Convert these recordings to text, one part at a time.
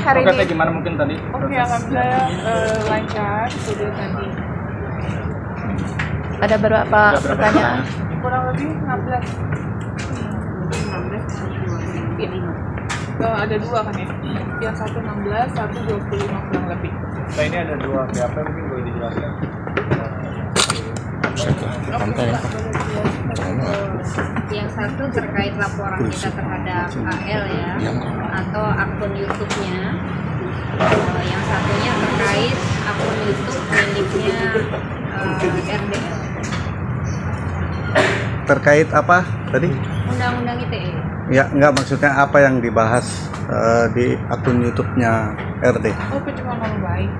hari ini. Oke, gimana mungkin tadi? Oke, alhamdulillah lancar sudah tadi. Ada berapa pertanyaan? Kurang lebih 16. Ada dua kan ya? Yang satu 16, satu 25 kurang lebih. Nah, ini ada dua PHP mungkin boleh dijelaskan. Yang satu terkait laporan kita terhadap AL ya, atau akun YouTube-nya. Yang satunya terkait akun YouTube miliknya RDL. Terkait apa tadi? Undang-undang ITE. Ya, enggak, maksudnya apa yang dibahas di akun YouTube-nya RD? Oh, pencemaran nama baik.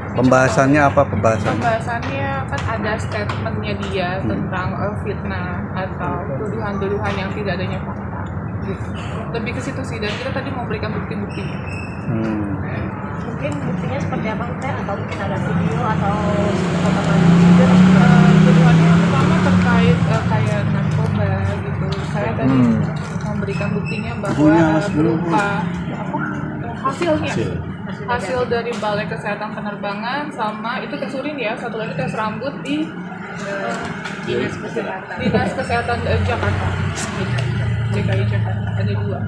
Pembahasannya apa pembahasannya? Pembahasannya kan ada statementnya dia tentang fitnah atau tuduhan-tuduhan yang tidak adanya fakta. Gitu. Lebih ke situ sih, dan kita tadi memberikan bukti-bukti. Mungkin buktinya seperti apa Teh? Atau mungkin ada video atau potongan Tuduhannya yang pertama terkait kayak narkoba gitu. Saya tadi memberikan buktinya bahwa berupa hasil dari Balai Kesehatan Penerbangan, sama itu tes urin ya, satu lagi tes rambut di Dinas Kesehatan Jakarta, DKI Jakarta, ada dua.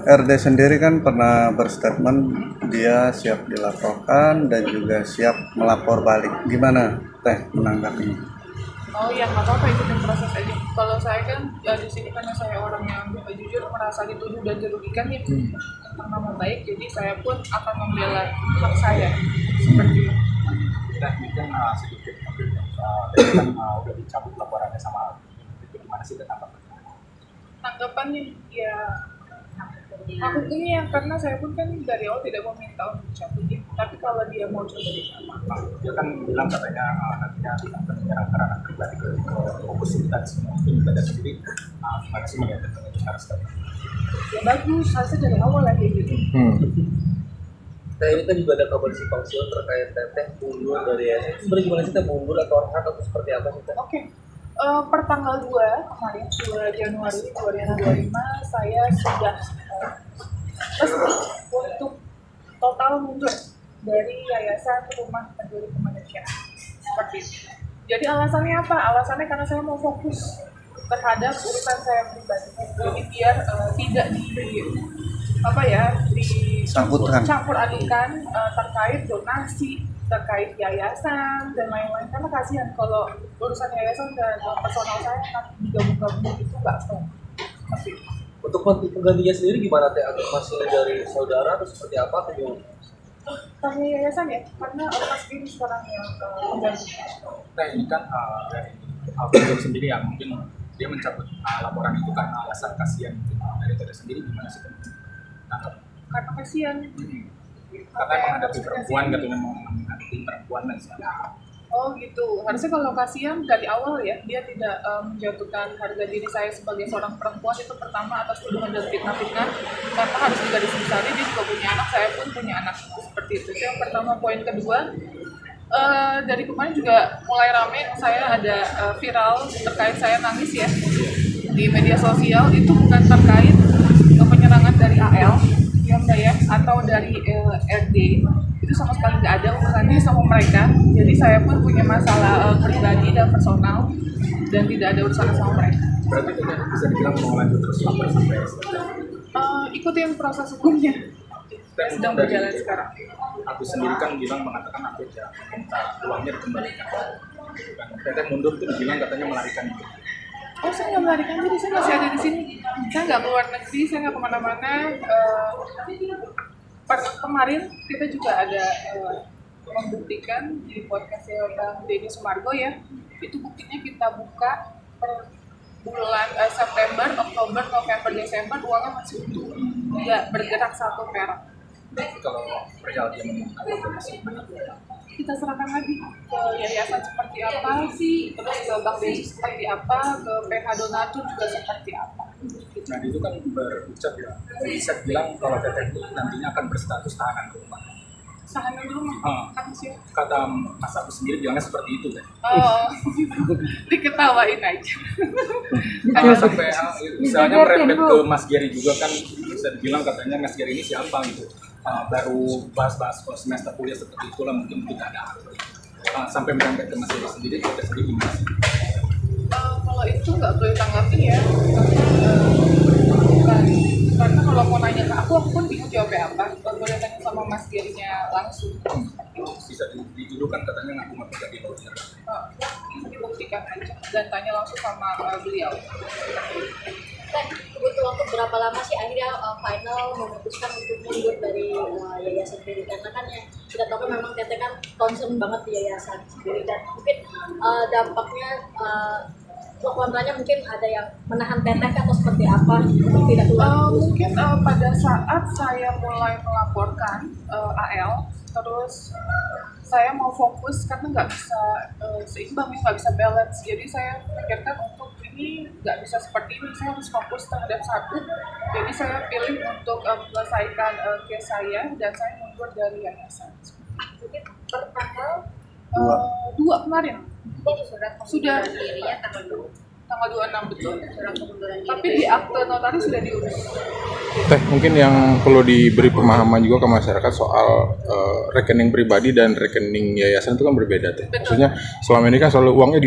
RD sendiri kan pernah berstatement dia siap dilaporkan dan juga siap melapor balik. Gimana Teh menanggapinya? Oh ya, nggak apa-apa, ikutin proses aja. Kalau saya kan ya di sini karena saya orang yang jujur merasa dituduh dan dirugikan ya tentang nama baik, jadi saya pun akan membela hak saya seperti itu. Kita mungkin sedikit tadi kan udah dicabut laporannya sama itu gimana sih tanggapannya? Tanggapannya ya aku ini ya, karena saya pun kan dari awal tidak mau minta untuk dicabut ya. Tapi kalau dia mau coba apa? Dia kan bilang katanya nantinya akan menyerang karena pribadi ke fokus kita semua. Mungkin kita sendiri gimana sih melihat itu harus Ya bagus, harusnya dari awal lah kayak gitu. Nah ini kan juga ada kabar simpang siur terkait Teteh mundur dari ASN. Sebenarnya gimana sih Teh, mundur atau rehat atau seperti apa sih Teh? Oke. Per tanggal 2 kemarin, 2 Januari 2025, saya sudah resmi untuk total mundur dari Yayasan Rumah Peduli Kemanusiaan. Seperti itu. Jadi alasannya apa? Alasannya karena saya mau fokus terhadap urusan saya pribadi. Jadi biar tidak campur adukan terkait donasi, terkait yayasan dan lain-lain, karena kasihan kalau urusan yayasan dan personal saya kan digabung-gabung itu nggak fair. Untuk penggantinya sendiri gimana Teh? Masih dari saudara atau seperti apa? Tanya yayasan ya, karena orang sendiri sekarang yang mengganti. Nah ini kan dari Alvin sendiri ya, mungkin dia mencabut laporan itu karena alasan kasihan. Dari Teteh sendiri gimana sih tanggapan? Karena kasihan. Karena menghadapi perempuan, katanya mau menghadapi perempuan dan sebagainya. Oh gitu, harusnya kalau kasihan dari awal ya, dia tidak menjatuhkan harga diri saya sebagai seorang perempuan itu pertama atas tuduhan dan fitnah-fitnah, karena harus digarisbawahi dia juga punya anak, saya pun punya anak, seperti itu. Yang pertama. Poin kedua, dari kemarin juga mulai rame, saya ada viral terkait saya nangis ya di media sosial, itu bukan terkait penyerangan dari AL ya, atau dari RD, itu sama sekali nggak ada urusannya sama mereka. Jadi saya pun punya masalah pribadi dan personal dan tidak ada urusan sama mereka. Berarti itu bisa dibilang mau lanjut terus lapor sampai ikutin proses hukumnya yang sedang berjalan sekarang. aku sendiri kan bilang mengatakan aku ya minta uangnya dikembalikan. Teteh mundur itu dibilang katanya melarikan diri. Oh, saya nggak melarikan diri, saya masih ada di sini. Saya nggak keluar negeri, saya nggak kemana-mana. Kemarin kita juga ada membuktikan di podcastnya Bang Deddy Sumargo ya. Itu buktinya kita buka per bulan September, Oktober, November, Desember, uangnya masih utuh, nggak bergerak satu perak. Kalau perjalanan dia meminta donasi, kita serahkan lagi ke yayasan seperti apa sih, terus ke Bang Deddy seperti apa, ke PH Donatur juga seperti apa. Nah itu kan berucap ya, bisa bilang kalau Teteh nantinya akan berstatus tahanan rumah. Sahana dulu mah kan sih. Kata Mas Agus sendiri bilangnya seperti itu kan. Oh, diketawain aja. Kalau sampai misalnya merembet ke Mas Gary juga kan bisa dibilang katanya Mas Gary ini siapa gitu. Baru bahas-bahas semester kuliah seperti itulah mungkin tidak ada. Sampai merembet ke Mas Gary sendiri, kita sendiri gimana sih? Kalau itu nggak boleh tanggapin ya, karena kalau mau nanya ke aku pun bingung jawabnya apa. Kalau boleh tanya sama Mas Gary-nya langsung. Bisa didulukan katanya ngaku jadi lawyer. Dibuktikan aja dan tanya langsung sama beliau. Teh, butuh waktu berapa lama sih akhirnya final memutuskan untuk mundur dari yayasan sendiri? Karena kan ya kita tahu kan memang Teteh kan concern banget di yayasan sendiri dan mungkin dampaknya kontranya mungkin ada yang menahan Teteh atau seperti apa untuk tidak keluar. Mungkin pada saat saya mulai melaporkan AL, terus saya mau fokus karena nggak bisa seimbang ya, nggak bisa balance. Jadi saya pikirkan untuk ini nggak bisa seperti ini, saya harus fokus terhadap satu. Jadi saya pilih untuk menyelesaikan case saya dan saya mundur dari yayasan. Mungkin per tanggal 2 kemarin. jadi surat Sudah. pengunduran dirinya tanggal 2. Tanggal 26 betul. Surat pengunduran diri. Tapi di akte notaris sudah diurus. Teh, mungkin yang perlu diberi pemahaman juga ke masyarakat soal rekening pribadi dan rekening yayasan itu kan berbeda, Teh. Maksudnya selama ini kan selalu uangnya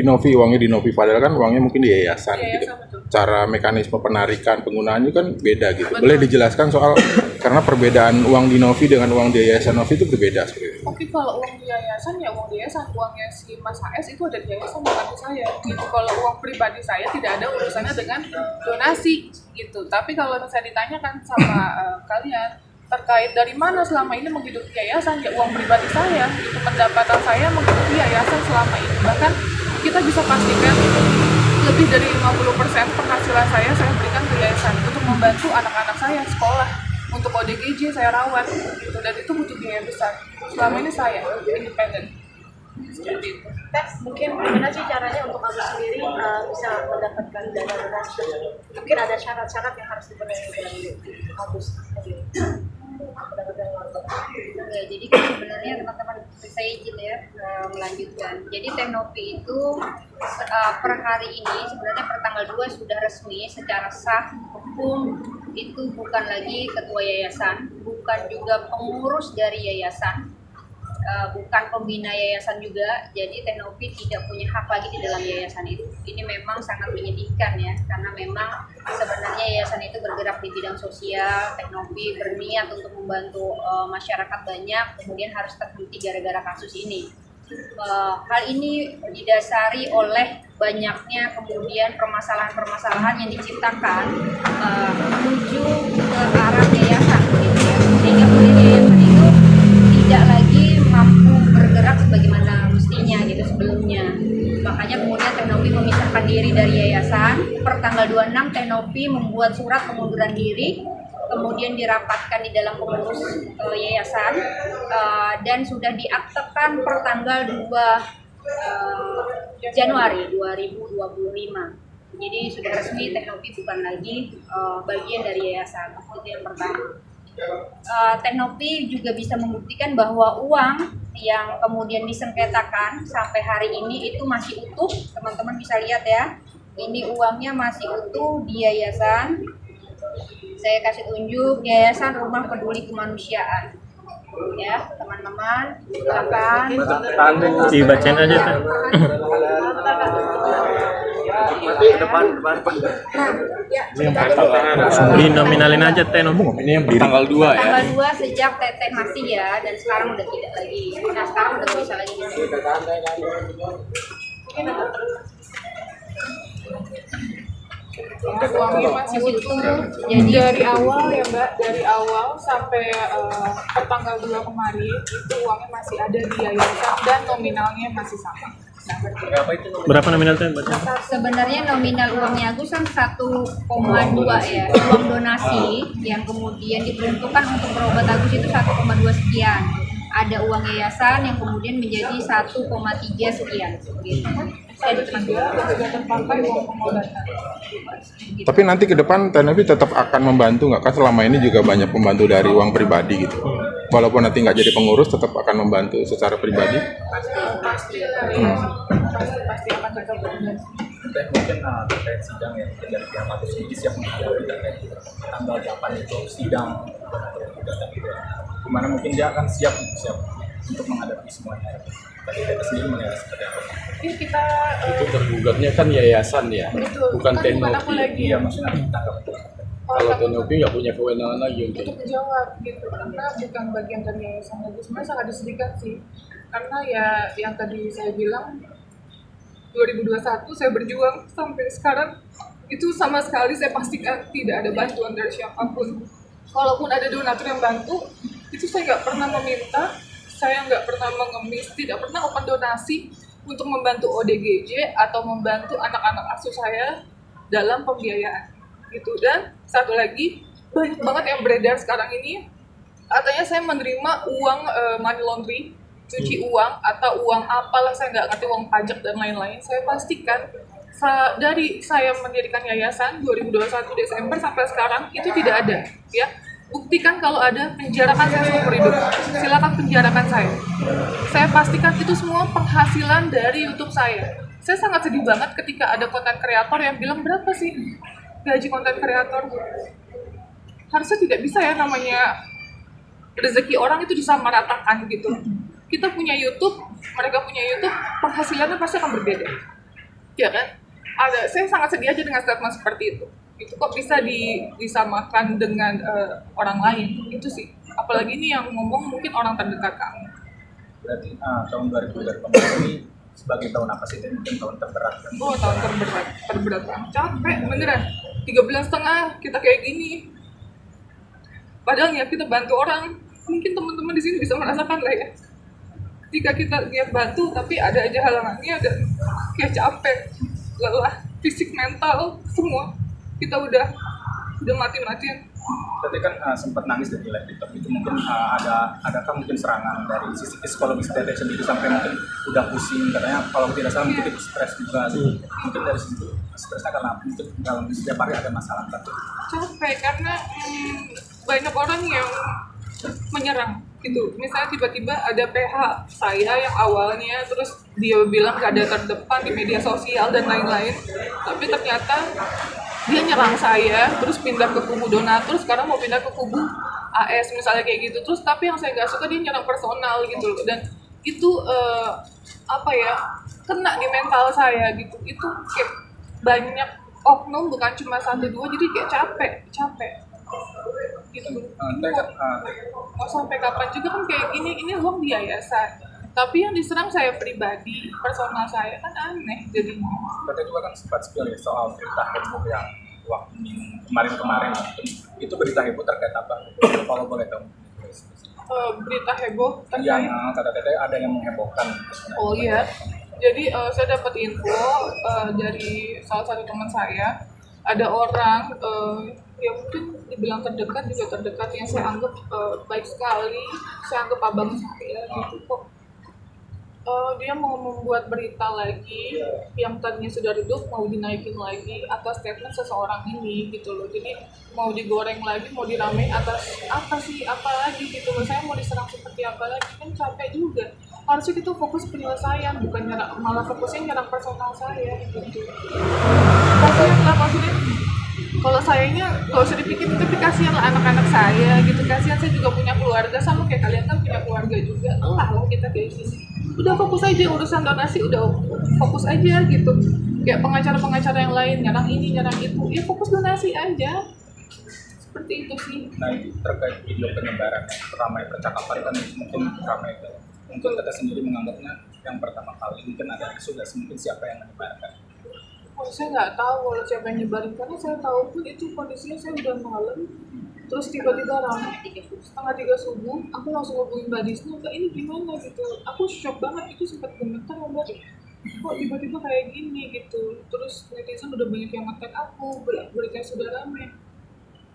di Novi, padahal kan uangnya mungkin di yayasan gitu. Betul. Cara mekanisme penarikan penggunaannya kan beda gitu. Boleh dijelaskan soal karena perbedaan uang di Novi dengan uang di yayasan Novi itu berbeda seperti itu. Oke, kalau uang di yayasan ya uang di yayasan, uangnya si Mas HS itu ada di yayasan bukan di saya. Gitu. Kalau uang pribadi saya tidak ada urusannya dengan donasi gitu. Tapi kalau misalnya ditanyakan sama kalian terkait dari mana selama ini menghidupi yayasan, ya uang pribadi saya, itu pendapatan saya menghidupi yayasan selama ini. Bahkan kita bisa pastikan lebih dari 50% penghasilan saya berikan ke yayasan untuk membantu anak-anak saya sekolah, untuk ODGJ saya rawat gitu, dan itu butuh biaya besar. Selama ini saya independen seperti itu. Mungkin gimana sih caranya untuk Agus sendiri bisa mendapatkan dana donasi? Mungkin ada syarat-syarat yang harus dipenuhi dari Agus sendiri. Ya, jadi kan sebenarnya teman-teman saya izin ya melanjutkan. Jadi Teknopi itu per hari ini sebenarnya per tanggal 2 sudah resmi secara sah hukum itu bukan lagi ketua yayasan, bukan juga pengurus dari yayasan, bukan pembina yayasan juga. Jadi Teknopi tidak punya hak lagi di dalam yayasan itu. Ini memang sangat menyedihkan ya, karena memang sebenarnya yayasan itu bergerak di bidang sosial. Teknopi berniat untuk membantu masyarakat banyak, kemudian harus terhenti gara-gara kasus ini. Hal ini didasari oleh banyaknya kemudian permasalahan-permasalahan yang diciptakan menuju ke arah yayasan gitu ya. Sehingga kemudian yayasan itu tidak lagi mampu bergerak sebagaimana mestinya gitu sebelumnya. Makanya kemudian Teknopi memisahkan diri dari yayasan. Per tanggal 26 Teknopi membuat surat pengunduran diri, kemudian dirapatkan di dalam pengurus yayasan dan sudah diaktekan per tanggal 2 Januari 2025. Jadi sudah resmi Teknopi bukan lagi bagian dari yayasan. Itu yang pertama. Teknopi juga bisa membuktikan bahwa uang yang kemudian disengketakan sampai hari ini itu masih utuh. Teman-teman bisa lihat ya, ini uangnya masih utuh di yayasan. Saya kasih tunjuk Yayasan Rumah Peduli Kemanusiaan. Ya, teman-teman, silakan. Dibacain aja kan. depan. Dinominalin aja teh nomor. Ini yang tanggal 2 ya. Tanggal 2 sejak Teteh masih ya, dan sekarang udah tidak lagi. Nah, sekarang udah bisa lagi di sini. Uangnya masih utuh. Jadi Dari awal ya Mbak, dari awal sampai per tanggal 2 kemarin itu uangnya masih ada di yayasan dan nominalnya masih sama. Berapa nominal teh baca? sebenarnya nominal uangnya Agus kan 1,2 ya, uang donasi yang kemudian diperuntukkan untuk berobat Agus itu 1,2 sekian. Ada uang yayasan yang kemudian menjadi 1,3 sekian gitu. Ada 3 dan sudah terpakai uang pengobatan. Tapi nanti ke depan Teknopi tetap akan membantu nggak kan selama ini juga banyak pembantu dari uang pribadi gitu. walaupun nanti nggak jadi pengurus tetap akan membantu secara pribadi? Pasti lah ya, pasti akan tetap berkoordinasi. Teh mungkin terkait sidang ya, mungkin dari pihak kampus ini siap menjawab terkait tanggal 8 itu sidang gugatan gitu. Dimana mungkin dia akan siap untuk menghadapi semuanya. Tadi kita sendiri melihat seperti apa? Ini kita Itu tergugatnya kan yayasan ya, betul, bukan kan bukan aku Tenopi. lagi Iya, maksudnya ditangkap itu. Kalau Tenopi nggak punya kewenangan lagi untuk untuk menjawab gitu, karena bukan bagian dari yayasan lagi. Sebenarnya sangat disedihkan sih, karena ya yang tadi saya bilang 2021 saya berjuang sampai sekarang itu sama sekali saya pastikan tidak ada bantuan dari siapapun. Kalaupun ada donatur yang bantu, itu saya nggak pernah meminta, saya nggak pernah mengemis, tidak pernah open donasi untuk membantu ODGJ atau membantu anak-anak asuh saya dalam pembiayaan gitu. Dan satu lagi, banyak banget yang beredar sekarang ini katanya saya menerima uang money laundry, cuci uang atau uang apalah, saya nggak ngerti, uang pajak dan lain-lain. Saya pastikan dari saya mendirikan yayasan 2021 Desember sampai sekarang itu tidak ada, ya. Buktikan kalau ada, penjarakan saya seumur hidup. Silakan penjarakan saya. Saya pastikan itu semua penghasilan dari YouTube saya. Saya sangat sedih banget ketika ada konten kreator yang bilang, berapa sih gaji konten kreator? Harusnya tidak bisa ya, namanya rezeki orang itu disamaratakan gitu. Kita punya YouTube, mereka punya YouTube, penghasilannya pasti akan berbeda, ya kan? Saya sangat sedih aja dengan statement seperti itu. Itu kok bisa disamakan dengan orang lain, itu sih. Apalagi ini yang ngomong mungkin orang terdekat kamu. Berarti tahun 2018 ini sebagai tahun apa sih? Mungkin tahun terberat kan? Oh, tahun terberat banget. Capek, beneran. 3 bulan setengah kita kayak gini. Padahal ya kita bantu orang. Mungkin teman-teman di sini bisa merasakan lah ya. Jika kita niat bantu, tapi ada aja halangannya, dan kayak capek, lelah, fisik, mental, semua. Kita udah mati-matian. Tadi kan sempat nangis dari live TikTok itu, mungkin adakah mungkin serangan dari sisi psikologis Teteh sendiri sampai mungkin udah pusing, katanya kalau tidak salah mungkin itu stres juga. Mungkin dari situ stresnya karena mungkin dalam setiap hari ada masalah tapi Capek karena banyak orang yang menyerang gitu. Misalnya tiba-tiba ada PH saya yang awalnya, terus dia bilang gak ada terdepan di media sosial dan lain-lain, tapi ternyata dia nyerang saya, terus pindah ke kubu donatur, sekarang mau pindah ke kubu AS misalnya kayak gitu. Terus tapi yang saya nggak suka, dia nyerang personal gitu loh, dan itu kena di mental saya gitu. Itu kayak banyak oknum, bukan cuma 1-2, jadi kayak capek gitu. Mau sampai kapan juga kan kayak gini, ini uang di yayasan, tapi yang diserang saya pribadi, personal saya, kan aneh jadinya. Teteh juga kan sempat spill ya soal berita heboh yang waktu kemarin itu berita heboh terkait apa? Kalau boleh tahu. Berita heboh Yang terkait kata Teteh ada yang menghebohkan. Oh iya, jadi saya dapat info dari salah satu teman saya, ada orang yang mungkin dibilang terdekat yang saya anggap baik sekali, saya anggap abang saya gitu kok. Dia mau membuat berita lagi yang tadinya sudah redup, mau dinaikin lagi atas statement seseorang ini gitu loh. Jadi mau digoreng lagi, mau diramein atas apa lagi gitu loh. Saya mau diserang seperti apa lagi, kan capek juga. Harusnya itu fokus penyelesaian, bukan malah fokusnya nyerang personal saya gitu. Kasian lah maksudnya. Kalau sayanya gak usah dipikir, tapi kasihan lah anak-anak saya gitu. Kasihan, saya juga punya keluarga, sama kayak kalian kan punya keluarga juga. Lah kita kayak gini. Udah fokus aja urusan donasi, udah fokus aja gitu. Kayak pengacara-pengacara yang lain nyerang ini, nyerang itu, ya fokus donasi aja. Seperti itu sih. Nah, itu terkait video penyebaran ramai percakapan kan mungkin ramai. Mungkin Teteh sendiri menganggapnya yang pertama kali mungkin ada sudah mungkin siapa yang menyebarkan. Saya nggak tahu kalau siapa yang nyebarin, karena saya tahu pun itu kondisinya saya udah malam, terus tiba-tiba ramai 2:30 subuh, aku langsung hubungin Mbak Disnu, Kak ini gimana gitu. Aku shock banget, itu sempat gemetar Mbak, kok tiba-tiba kayak gini gitu. Terus netizen udah banyak yang nge-tag aku, beritanya sudah ramai.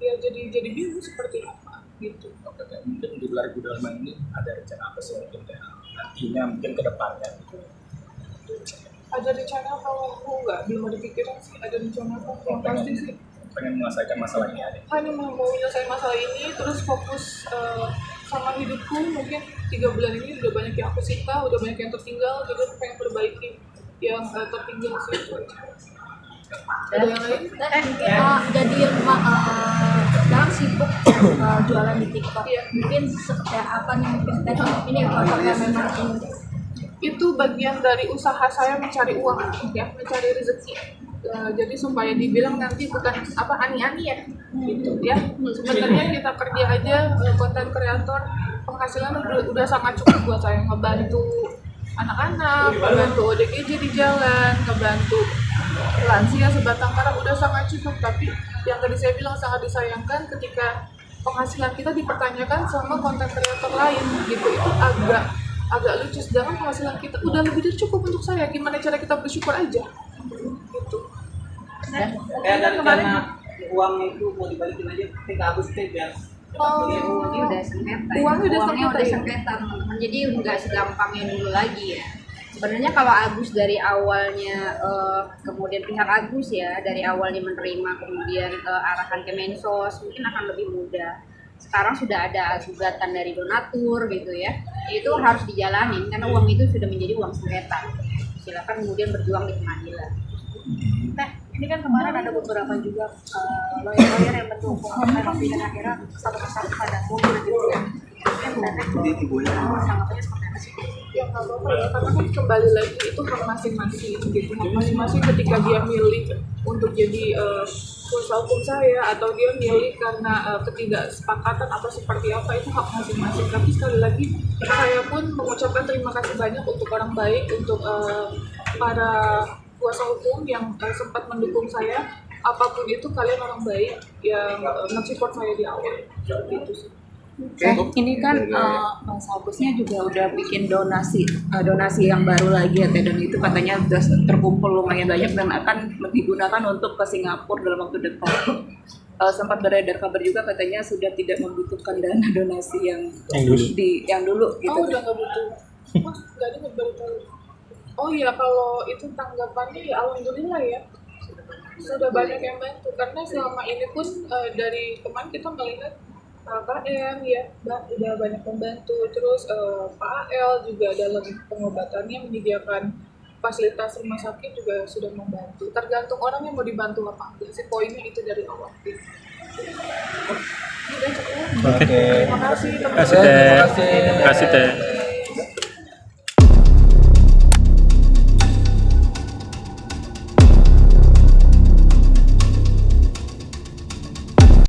Ya jadi bingung seperti apa gitu. Oke, mungkin di 2025 ini ada rencana apa sih mungkin nantinya mungkin ke depannya gitu. Ada rencana apa? Aku belum ada pikiran sih, ada rencana apa? Yang pasti sih pengen menyelesaikan masalah ini aja. hanya mau menyelesaikan masalah ini, terus fokus sama hidupku mungkin 3 bulan ini udah banyak yang aku sita, udah banyak yang tertinggal, jadi aku pengen perbaiki yang tertinggal sih. Ada yang lain? Jadi sekarang sibuk jualan di TikTok. Iya. Mungkin kayak apa nih mungkin ini apakah memang ini Itu bagian dari usaha saya mencari uang ya, mencari rezeki. Jadi supaya dibilang nanti bukan apa ani-ani ya gitu ya. Sebenarnya kita kerja aja konten kreator, penghasilan udah sangat cukup buat saya, ngebantu anak-anak, ngebantu ODGJ di jalan, ngebantu lansia sebatang kara, udah sangat cukup. Tapi yang tadi saya bilang sangat disayangkan ketika penghasilan kita dipertanyakan sama konten kreator lain gitu. Itu agak lucu, sedangkan penghasilan kita udah lebih dari cukup untuk saya. Gimana cara kita bersyukur aja gitu. Kayak dari karena uang itu mau dibalikin aja ke Agus teh biar Uangnya udah sengketa. Uangnya udah Uangnya sengketa, ya? teman-teman. Jadi nggak segampang yang dulu lagi ya. Sebenarnya kalau Agus dari awalnya, kemudian pihak Agus ya dari awalnya menerima kemudian arahan Kemensos mungkin akan lebih mudah. Sekarang sudah ada gugatan dari donatur gitu ya. Itu harus dijalanin karena uang itu sudah menjadi uang sengketa. Silakan kemudian berjuang di pengadilan. Nah, ini kan kemarin ada beberapa juga lawyer-lawyer yang mendukung Novi dan akhirnya satu persatu pada mundur gitu ya. Tanggapannya seperti apa sih? Ya nggak apa-apa ya, karena kan kembali lagi itu hak masing-masing gitu. Hak masing-masing ketika dia milih untuk jadi kuasa hukum saya atau dia milih karena ketidaksepakatan atau seperti apa, itu hak masing-masing. Tapi sekali lagi saya pun mengucapkan terima kasih banyak untuk orang baik, untuk para kuasa hukum yang sempat mendukung saya. Apapun itu kalian orang baik yang men-support saya di awal gitu sih. Ini kan Mas Agusnya juga udah bikin donasi yang baru lagi ya Teh, dan itu katanya sudah terkumpul lumayan banyak dan akan digunakan untuk ke Singapura dalam waktu dekat. Sempat beredar kabar juga katanya sudah tidak membutuhkan dana donasi yang dulu gitu. Oh, udah nggak butuh. Mas, nggak ada baru tahu. Oh iya, kalau itu tanggapannya ya alhamdulillah ya. Sudah banyak yang bantu, karena selama ini pun dari teman kita melihat KM ya, udah banyak membantu. Terus Pak AL juga dalam pengobatannya menyediakan fasilitas rumah sakit juga sudah membantu. Tergantung orang yang mau dibantu apa enggak sih, poinnya itu dari awal. Udah cukup. Oke. Terima kasih teman-teman. Kasih teh. Kasih teh.